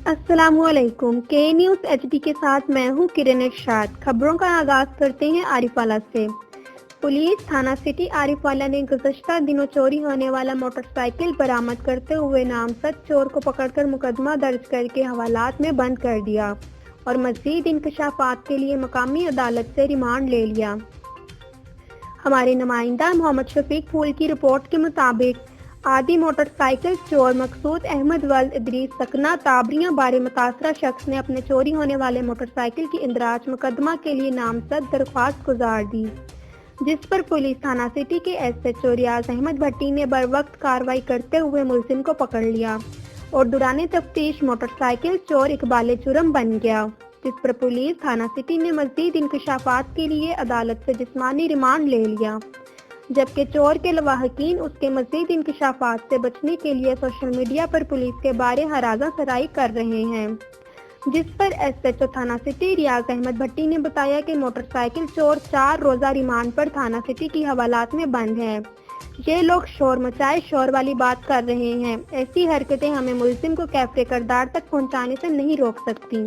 السلام علیکم۔ کے نیوز ایچ ڈی کے ساتھ میں ہوں کرن ارشاد۔ خبروں کا آغاز کرتے ہیں عارف والا سے۔ پولیس تھانہ سٹی عارف والا نے گزشتہ دنوں چوری ہونے والا موٹر سائیکل برآمد کرتے ہوئے نامزد چور کو پکڑ کر مقدمہ درج کر کے حوالات میں بند کر دیا اور مزید انکشافات کے لیے مقامی عدالت سے ریمانڈ لے لیا۔ ہمارے نمائندہ محمد شفیق پھول کی رپورٹ کے مطابق آدی موٹر سائیکل چور مقصود احمد ولد ادریس سکنہ تابریاں بارے متاثرہ شخص نے اپنے چوری ہونے والے موٹر سائیکل کی اندراج مقدمہ کے لیے نامزد درخواست گزار دی، جس پر پولیس تھانہ سٹی کے S H O Riyaz Ahmad بھٹی نے بروقت کارروائی کرتے ہوئے ملزم کو پکڑ لیا اور دوران تفتیش موٹر سائیکل چور اقبال جرم بن گیا، جس پر پولیس تھانہ سٹی نے مزید انکشافات کے لیے عدالت سے جسمانی ریمانڈ لے لیا، جبکہ چور کے لواحقین اس کے مزید انکشافات سے بچنے کے لیے سوشل میڈیا پر پولیس کے بارے ہراساں سرائی کر رہے ہیں، جس پر ایس ایچ او تھانہ سٹی ریاض احمد بھٹی نے بتایا کہ موٹر سائیکل چور 4 روزہ ریمانڈ پر تھانہ سٹی کی حوالات میں بند ہے۔ یہ لوگ شور مچائے شور والی بات کر رہے ہیں، ایسی حرکتیں ہمیں ملزم کو کیفر کردار تک پہنچانے سے نہیں روک سکتی۔